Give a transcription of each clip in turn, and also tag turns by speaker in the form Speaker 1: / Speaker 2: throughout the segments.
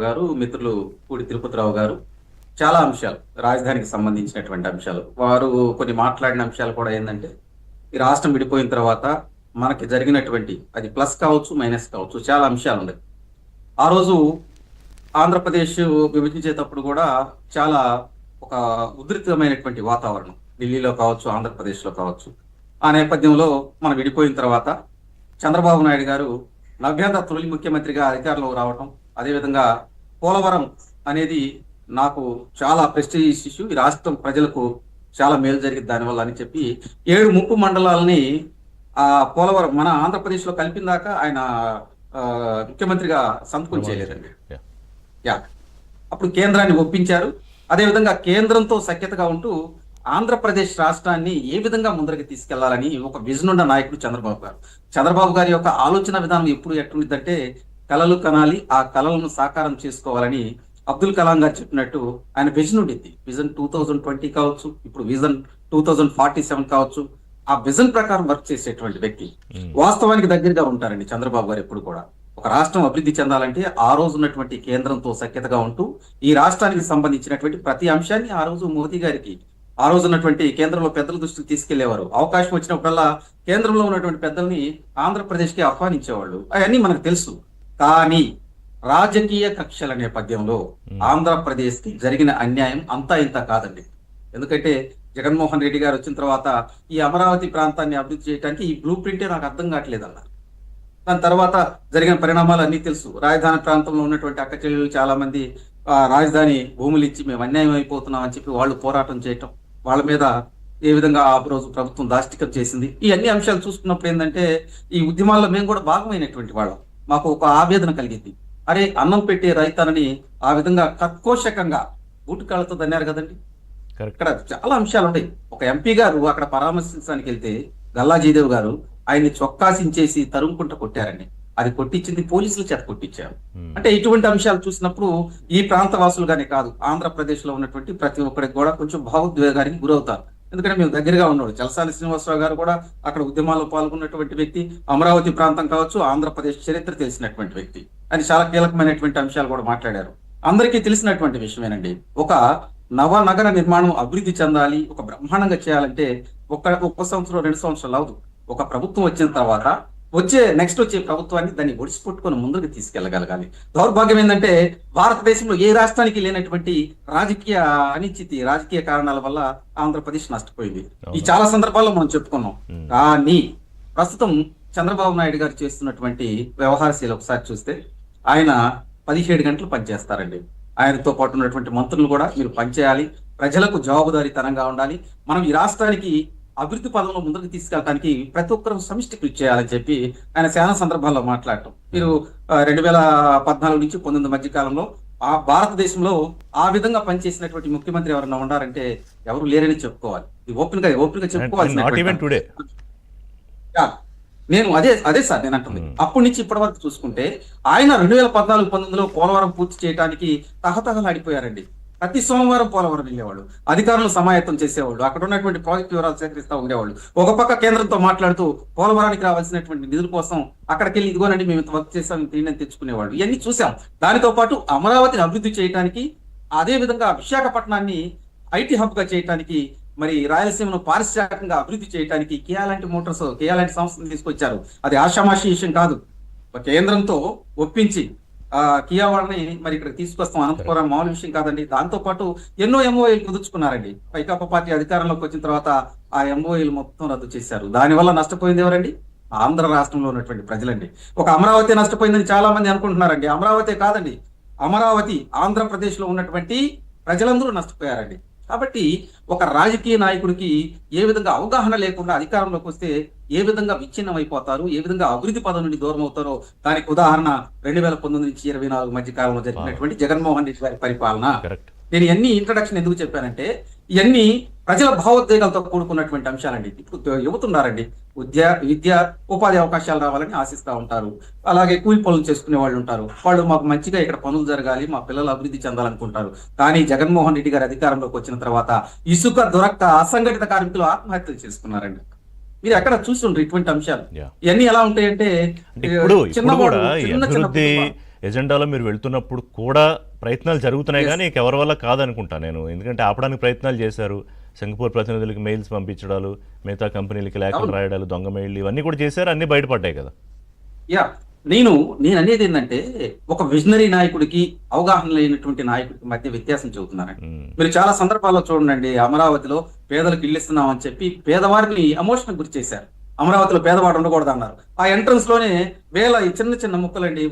Speaker 1: గారు, మిత్రులు పూడి తిరుపతిరావు గారు చాలా అంశాలు, రాజధానికి సంబంధించినటువంటి అంశాలు. వారు కొన్ని మాట్లాడిన అంశాలు కూడా ఏందంటే, ఈ రాష్ట్రం విడిపోయిన తర్వాత మనకి జరిగినటువంటి అది ప్లస్ కావచ్చు, మైనస్ కావచ్చు, చాలా అంశాలున్నాయి. ఆ రోజు ఆంధ్రప్రదేశ్ విభజించేటప్పుడు కూడా చాలా ఒక ఉధృతమైనటువంటి వాతావరణం. ఢిల్లీలో కావచ్చు, ఆంధ్రప్రదేశ్లో కావచ్చు. ఆ నేపథ్యంలో మనం విడిపోయిన తర్వాత చంద్రబాబు నాయుడు గారు నవ్యాంధ్ర తొలి ముఖ్యమంత్రిగా అధికారంలో రావటం, అదేవిధంగా పోలవరం అనేది నాకు చాలా ప్రెస్టీజియస్ ఇష్యూ, ఈ రాష్ట్రం ప్రజలకు చాలా మేలు జరిగింది దానివల్ల అని చెప్పి 7 ముంపు మండలాలని ఆ పోలవరం మన ఆంధ్రప్రదేశ్ లో కలిపిన దాకా ఆయన ముఖ్యమంత్రిగా సంతకం చేయలేదండి. యా, అప్పుడు కేంద్రాన్ని ఒప్పించారు. అదేవిధంగా కేంద్రంతో సఖ్యతగా ఉంటూ ఆంధ్రప్రదేశ్ రాష్ట్రాన్ని ఏ విధంగా ముందరికి తీసుకెళ్లాలని ఒక విజన్ ఉన్న నాయకుడు చంద్రబాబు గారు. చంద్రబాబు గారి యొక్క ఆలోచన విధానం ఎప్పుడు ఎట్లుందంటే, కలలు కనాలి, ఆ కలలను సాకారం చేసుకోవాలని అబ్దుల్ కలాం గారు చెప్పినట్టు ఆయన విజన్ ఉండింది. విజన్ 2020 కావచ్చు, ఇప్పుడు విజన్ 2047 కావచ్చు. ఆ విజన్ ప్రకారం వర్క్ చేసేటువంటి వ్యక్తి, వాస్తవానికి దగ్గరగా ఉంటారండి చంద్రబాబు గారు. ఎప్పుడు కూడా ఒక రాష్ట్రం అభివృద్ధి చెందాలంటే ఆ రోజు ఉన్నటువంటి కేంద్రంతో సఖ్యతగా ఉంటూ ఈ రాష్ట్రానికి సంబంధించినటువంటి ప్రతి అంశాన్ని ఆ రోజు మోదీ గారికి, ఆ రోజు ఉన్నటువంటి కేంద్రంలో పెద్దల దృష్టికి తీసుకెళ్లేవారు. అవకాశం వచ్చినప్పుడల్లా కేంద్రంలో ఉన్నటువంటి పెద్దల్ని ఆంధ్రప్రదేశ్ కి ఆహ్వానించేవాళ్ళు. అవన్నీ మనకు తెలుసు. కానీ రాజకీయ కక్షల నేపథ్యంలో ఆంధ్రప్రదేశ్ కి జరిగిన అన్యాయం అంతా ఇంత కాదండి. ఎందుకంటే జగన్మోహన్ రెడ్డి గారు వచ్చిన తర్వాత ఈ అమరావతి ప్రాంతాన్ని అభివృద్ధి చేయడానికి ఈ బ్లూ ప్రింటే నాకు అర్థం కావట్లేదు అన్నారు. దాని తర్వాత జరిగిన పరిణామాలు అన్ని తెలుసు. రాజధాని ప్రాంతంలో ఉన్నటువంటి అక్క చెల్లెలు చాలా మంది రాజధాని భూములు ఇచ్చి మేము అన్యాయం అయిపోతున్నాం అని చెప్పి వాళ్ళు పోరాటం చేయటం, వాళ్ళ మీద ఏ విధంగా ఆ రోజు ప్రభుత్వం దాష్టికం చేసింది, ఈ అన్ని అంశాలు చూసుకున్నప్పుడు ఏంటంటే ఈ ఉద్యమాల్లో మేము కూడా భాగమైనటువంటి వాళ్ళం. మాకు ఒక ఆవేదన కలిగింది. అరే, అన్నం పెట్టే రైతనని ఆ విధంగా కర్కోశకంగా బూటుకాళ్ళతో దన్నారు కదండి. ఇక్కడ చాలా అంశాలు ఉన్నాయి. ఒక ఎంపీ గారు అక్కడ పరామర్శించడానికి వెళ్తే గల్లా జయదేవ్ గారు ఆయన్ని చొక్కాసించేసి తరుముకుంటూ కొట్టారండి. అది కొట్టించింది పోలీసుల చేత కొట్టించారు. అంటే ఇటువంటి అంశాలు చూసినప్పుడు ఈ ప్రాంత వాసులుగానే కాదు, ఆంధ్రప్రదేశ్ లో ఉన్నటువంటి ప్రతి ఒక్కరికి కూడా కొంచెం భావోద్వేగానికి గురవుతారు. ఎందుకంటే మేము దగ్గరగా ఉన్నాడు. చలసాని శ్రీనివాసరావు గారు కూడా అక్కడ ఉద్యమాల్లో పాల్గొన్నటువంటి వ్యక్తి, అమరావతి ప్రాంతం కావచ్చు, ఆంధ్రప్రదేశ్ చరిత్ర తెలిసినటువంటి వ్యక్తి అని చాలా కీలకమైనటువంటి అంశాలు కూడా మాట్లాడారు. అందరికీ తెలిసినటువంటి విషయమేనండి. ఒక నగర నిర్మాణం అభివృద్ధి చెందాలి, ఒక బ్రహ్మాండంగా చేయాలంటే ఒక్క సంవత్సరం 2 సంవత్సరాలు అవదు. ఒక ప్రభుత్వం వచ్చిన తర్వాత నెక్స్ట్ వచ్చే ప్రభుత్వాన్ని దాన్ని ఒడిసిపెట్టుకొని ముందుకు తీసుకెళ్లగలగాలి. దౌర్భాగ్యం ఏంటంటే భారతదేశంలో ఏ రాష్ట్రానికి లేనటువంటి రాజకీయ అనిశ్చితి, రాజకీయ కారణాల వల్ల ఆంధ్రప్రదేశ్ నష్టపోయింది. ఈ చాలా సందర్భాల్లో మనం చెప్పుకున్నాం. కానీ ప్రస్తుతం చంద్రబాబు నాయుడు గారు చేస్తున్నటువంటి వ్యవహారశీల ఒకసారి చూస్తే ఆయన 17 గంటలు పనిచేస్తారండి. ఆయనతో పాటు ఉన్నటువంటి మంత్రులు కూడా మీరు పనిచేయాలి, ప్రజలకు జవాబుదారీతనంగా ఉండాలి, మనం ఈ రాష్ట్రానికి అభివృద్ధి పదంలో ముందుకు తీసుకెళ్ళడానికి ప్రతి ఒక్కరూ సమిష్టి కృషి చేయాలని చెప్పి ఆయన చాలా సందర్భాల్లో మాట్లాడటం. మీరు 2014 నుంచి 19 మధ్య కాలంలో ఆ భారతదేశంలో ఆ విధంగా పనిచేసినటువంటి ముఖ్యమంత్రి ఎవరన్నా ఉన్నారంటే ఎవరు లేరని చెప్పుకోవాలి. ఓపెన్ గా చెప్పుకోవాల్సిన. నేను అదే సార్ నేను అంటుంది. అప్పటి నుంచి ఇప్పటి వరకు చూసుకుంటే ఆయన 2014-19లో పోలవరం పూర్తి చేయడానికి తహతహలాడిపోయారండి. ప్రతి సోమవారం పోలవరం వెళ్ళేవాళ్ళు, అధికారులు సమాయత్తం చేసేవాళ్ళు, అక్కడ ఉన్నటువంటి ప్రాజెక్ట్ వివరాలు సేకరిస్తూ ఉండేవాళ్ళు. ఒక పక్క కేంద్రంతో మాట్లాడుతూ పోలవరానికి రావాల్సినటువంటి నిధుల కోసం అక్కడికి వెళ్ళి ఇదిగోనండి మేము వర్క్ చేసాం తీయని తెచ్చుకునేవాళ్ళు. ఇవన్నీ చూసాం. దానితో పాటు అమరావతిని అభివృద్ధి చేయడానికి, అదే విధంగా విశాఖపట్నాన్ని ఐటీ హబ్ గా చేయడానికి, మరి రాయలసీమను పారిశ్రామికంగా అభివృద్ధి చేయడానికి కేయాలాంటి మోటార్స్, కేయాలాంటి సంస్థలు తీసుకొచ్చారు. అది ఆషామాషి విషయం కాదు. కేంద్రంతో ఒప్పించి కియా వాళ్ళని మరి ఇక్కడ తీసుకొస్తాం, అనంతపురం మామూలు విషయం కాదండి. దాంతో పాటు ఎన్నో ఎంఓఏలు కుదుర్చుకున్నారండి. వైకాపా పార్టీ అధికారంలోకి వచ్చిన తర్వాత ఆ ఎంఓఏలు మొత్తం రద్దు చేశారు. దానివల్ల నష్టపోయింది ఎవరండి? ఆంధ్ర రాష్ట్రంలో ఉన్నటువంటి ప్రజలండి. ఒక అమరావతి నష్టపోయిందని చాలా మంది అనుకుంటున్నారండి. అమరావతి కాదండి, అమరావతి ఆంధ్రప్రదేశ్ లో ఉన్నటువంటి ప్రజలందరూ నష్టపోయారండి. కాబట్టి ఒక రాజకీయ నాయకుడికి ఏ విధంగా అవగాహన లేకుండా అధికారంలోకి వస్తే ఏ విధంగా విచ్ఛిన్నం అయిపోతారు, ఏ విధంగా అభివృద్ధి పదం నుండి దూరం అవుతారో దానికి ఉదాహరణ 2019 నుంచి 2024 మధ్య కాలంలో జరిగినటువంటి జగన్మోహన్ రెడ్డి గారి పరిపాలన. నేను ఇవన్నీ ఇంట్రడక్షన్ ఎందుకు చెప్పానంటే ఇవన్నీ ప్రజల భావోద్వేగాలతో కూడుకున్నటువంటి అంశాలండి. ఇప్పుడు యువతున్నారండి, విద్య ఉపాధి అవకాశాలు రావాలని ఆశిస్తూ ఉంటారు. అలాగే కూలి పనులు చేసుకునే వాళ్ళు ఉంటారు. వాళ్ళు మాకు మంచిగా ఇక్కడ పనులు జరగాలి, మా పిల్లలు అభివృద్ధి చెందాలనుకుంటారు. కానీ జగన్మోహన్ రెడ్డి గారి అధికారంలోకి వచ్చిన తర్వాత ఇసుక దొరక్క అసంఘటిత కార్మికులు ఆత్మహత్యలు చేసుకున్నారండి. మీరు ఎక్కడ చూస్తుండ్రు ఇటువంటి అంశాలు. ఇవన్నీ ఎలా ఉంటాయంటే
Speaker 2: ఎజెండాలో మీరు వెళ్తున్నప్పుడు కూడా ప్రయత్నాలు జరుగుతున్నాయి, కానీ ఎవరి వల్ల కాదనుకుంటా నేను. ఎందుకంటే ఆపడానికి ప్రయత్నాలు చేశారు. సింగపూర్ ప్రతినిధులకి మెయిల్స్ పంపించడాలు, మిగతా కంపెనీలకి లేఖలు రాయడాలు, దొంగ మెయిల్ ఇవన్నీ కూడా చేశారు. అన్నీ బయటపడ్డాయి కదా.
Speaker 1: యా నేను నేను అనేది ఏంటంటే, ఒక విజనరీ నాయకుడికి అవగాహన లేనటువంటి నాయకుడికి మధ్య వ్యత్యాసం చెబుతున్నానండి. మీరు చాలా సందర్భాల్లో చూడండి, అమరావతిలో పేదలకు ఇల్లు ఇస్తున్నాం అని చెప్పి పేదవారిని ఎమోషన్ గురి చేశారు. అమరావతిలో పేదవాడు ఉండకూడదు అన్నారు. ఆ ఎంట్రన్స్ లోనే ఈ చిన్న చిన్న ముక్కలండి,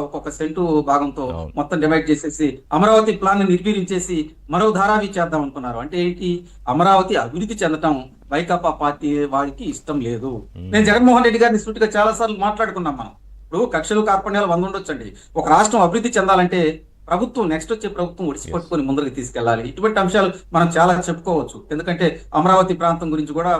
Speaker 1: ఒక్కొక్క సెంటు భాగంతో మొత్తం డివైడ్ చేసేసి అమరావతి ప్లాన్ ని నిర్వీర్యించేసి మరో ధారావి చేద్దాం అనుకున్నారు. అంటే ఏంటి, అమరావతి అభివృద్ధి చెందటం వైకాపా పార్టీ వారికి ఇష్టం లేదు. నేను జగన్మోహన్ రెడ్డి గారిని సూటిగా చాలా సార్లు మాట్లాడుకున్నాం. మనం ఇప్పుడు కక్షలు కార్పణ్యాలు 100 ఉండొచ్చండి. ఒక రాష్ట్రం అభివృద్ధి చెందాలంటే ప్రభుత్వం, నెక్స్ట్ వచ్చే ప్రభుత్వం ఒడిసి పట్టుకొని ముందరికి తీసుకెళ్లాలి. ఇటువంటి అంశాలు మనం చాలా చెప్పుకోవచ్చు. ఎందుకంటే అమరావతి ప్రాంతం గురించి కూడా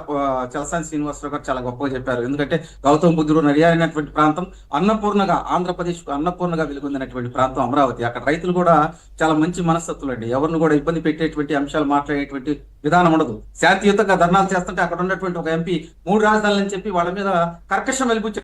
Speaker 1: చలసాని శ్రీనివాసరావు గారు చాలా గొప్పగా చెప్పారు. ఎందుకంటే గౌతమ బుద్ధుడు నడియాడినటువంటి ప్రాంతం, అన్నపూర్ణగా ఆంధ్రప్రదేశ్ అన్నపూర్ణగా వెలుగొందినటువంటి ప్రాంతం అమరావతి. అక్కడ రైతులు కూడా చాలా మంచి మనస్తత్తులు అండి. ఎవరిని కూడా ఇబ్బంది పెట్టేటువంటి అంశాలు మాట్లాడేటువంటి విధానం ఉండదు. శాంతియుతంగా ధర్నాలు చేస్తుంటే అక్కడ ఉన్నటువంటి ఒక ఎంపీ 3 రాజధానులు అని చెప్పి వాళ్ళ మీద కర్కశం వెలిపించారు.